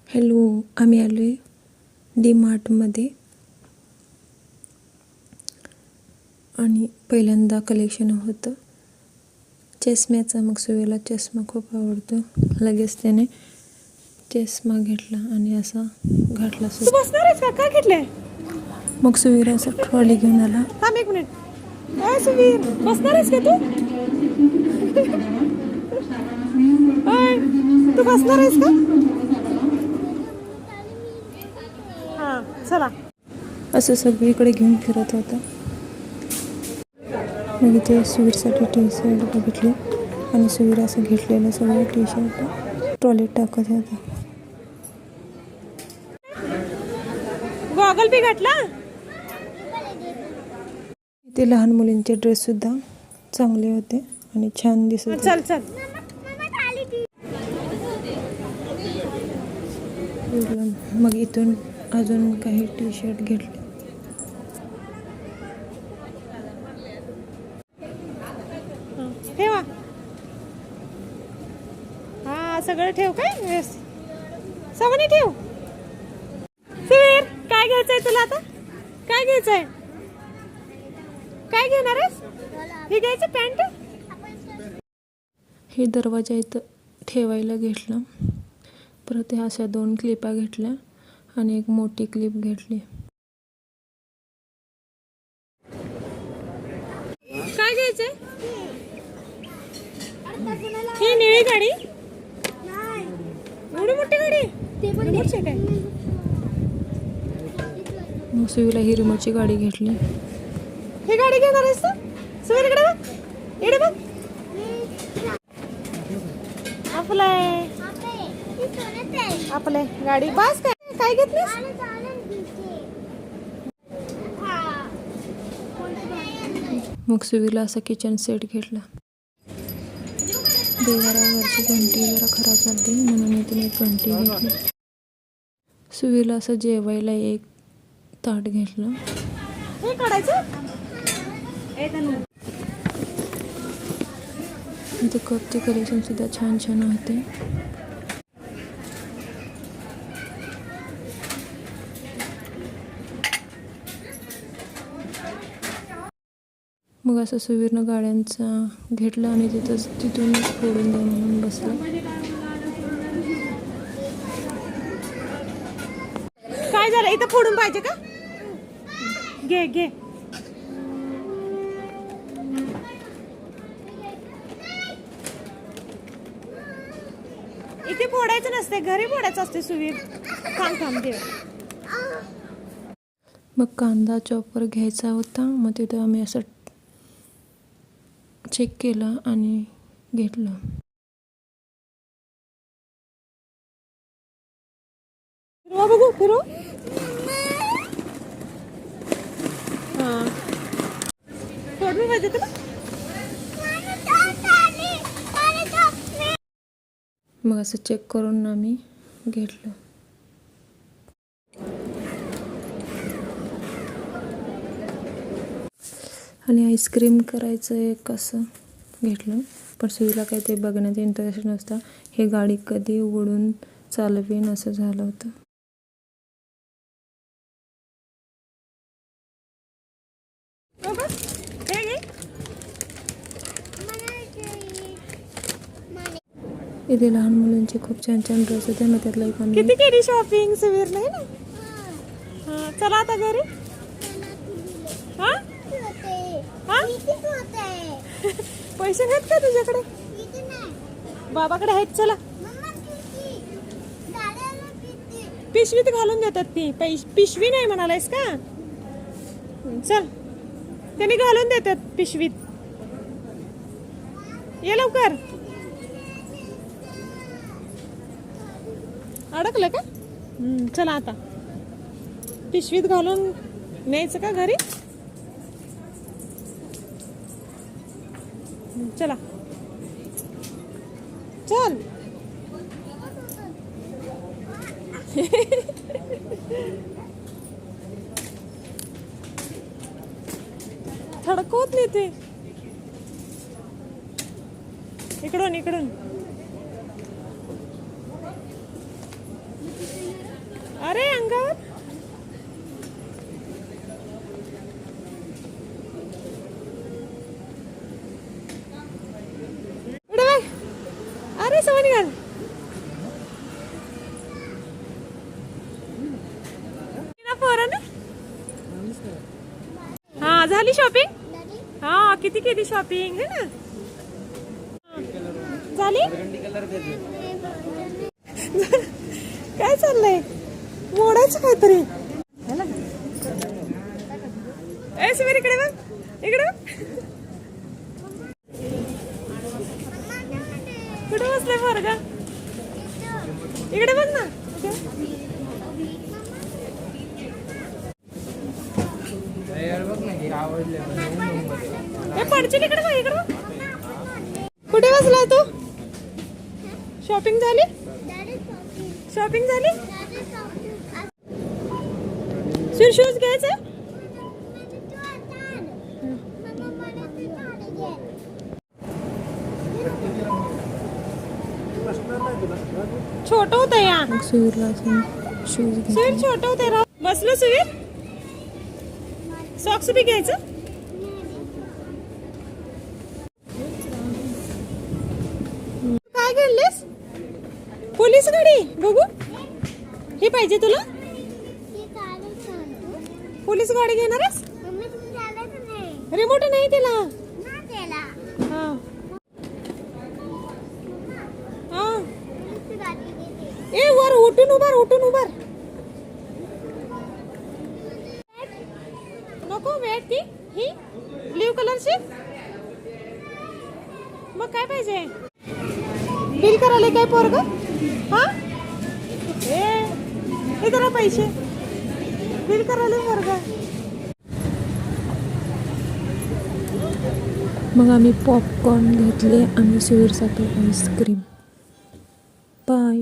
Hello, आम्ही आलो आहे डी मार्टमध्ये आणि पहिल्यांदा कलेक्शन होतं चष्म्याचं. मग सुवेला चष्मा खूप आवडतो. लगेच त्याने चष्मा घेतला आणि असा घातला. तू बसणार आहेस का? काय घेतलंय? मग सुवीर असं ट्रॉली घेऊन आला. थांब एक मिनिट. काय सुवीर, बसणार आहेस का तू? ओय, तू बसणार आहेस का? हा, चला. असं सगळीकडे घेऊन फिरत होता. मग इथे सुवीरसाठी टी शर्ट बघितली आणि सुवीर असं घेतलेलं सगळं टी शर्ट ट्रॉलीत टाकत होता. गॉगल बी घातला. इथे लहान मुलींचे ड्रेस सुद्धा चांगले होते आणि छान दिसत होते. चल चल. मग इथून अजून काही टी शर्ट घेतले. ठेवा. हा, सगळं ठेव. काय सामान्य ठेव. सुवीर, काय घ्यायचंय तुला आता? काय घ्यायचंय? काय घेणार आहेस? हे घ्यायचं पॅन्ट. हे दरवाजा इथं ठेवायला घेतलं. परत ह्या अशा 2 क्लिपा घेतल्या आणि एक मोठी क्लिप घेतली. काय घ्यायचंय? ही निळी गाडी. एवढी मोठी गाडी. रिमोटची काय? मग सुवीला ही रिमोटची गाडी घेतली. ही गाडी घेणार आहेस तू? सुवीर इकडे बघ. इकडे बघ. आपले गाडी पास काय? काय घेतलीस? मग सुवीला असा किचन सेट घेतला. देवारावरची घंटी जरा खराब झाली म्हणून मी तिने एक घंटी घेतली. सुवीला असं जेवायला एक ताट घेतलं. हे काढायचं. इथे कपचे कलेक्शन सुद्धा छान छान होते. मग असं सुवीरनं गाड्यांचा घेतलं आणि तिथून फोडून दे म्हणून बसलं. काय झालं? इथं फोडून पाहिजे का? घे घे. इथे फोडायचं नसते, घरी फोडायचं असते. सुवीर, थांब दे. मग कांदा चॉपर घ्यायचा होता. मग तिथं आम्ही असं चेक केलं आणि घेतलं. फिरवा बघू, फिरव. हा, फोडून पाहिजे तुला. मग असं चेक करून आम्ही घेतलं. आणि आईस्क्रीम करायचं एक असं घेतलं. पण सुईला काही ते बघण्याचं इंटरेस्ट नसतं. हे गाडी कधी उघडून चालवीन असं झालं होतं. इथे लहान मुलांचे खूप छान छान ड्रेस होते. मग त्यातला एक किती केली शॉपिंग सुवीर? नाही ना. हा, चला आता घरी. हा, पैसे आहेत का तुझ्याकडे? बाबाकडे आहेत. चला, पिशवीत घालून देतात ती. पिशवी नाही म्हणालायस का? चल, त्यांनी घालून देतात पिशवीत. ये लवकर. अडकलं का? चला आता पिशवीत घालून न्यायचं का घरी? चला, चल. थडकवत नाही ते. इकडून मध्ये घाल. पोरं ना. हा झाली शॉपिंग. हा किती केली शॉपिंग है ना. झाली. काय चाललंय मोडायचं काहीतरी. ए सुमीर इकडे बघ इकडे कुठे बसलाय पोरगा. इकडे बघ ना. हे पडचिल इकडे बघ इकडे. कुठे बसलाय तू. शॉपिंग झाली. शॉपिंग झाली. शूज घ्यायचं. छोट होत या. सुवीरला शूज सुवीर छोट होते राव. बसलो सुवीर. सॉक्स बी घ्यायचं. काय घेतलीस. पोलीस गाडी बघू. ही पाहिजे तुला. पोलीस गाडी घेणारच. रिमोट नाही तिला. हा हा. ए वर उठून उभार उठून उभार. नको वेट ती ही ब्ल्यू कलरची. मग काय पाहिजे. बिल करायला काय पोरग. हा हे जरा पैसे बिल करायला पोरग. मग आम्ही पॉपकॉर्न घेतले आणि सुवीरसाठी आईस्क्रीम. बाय.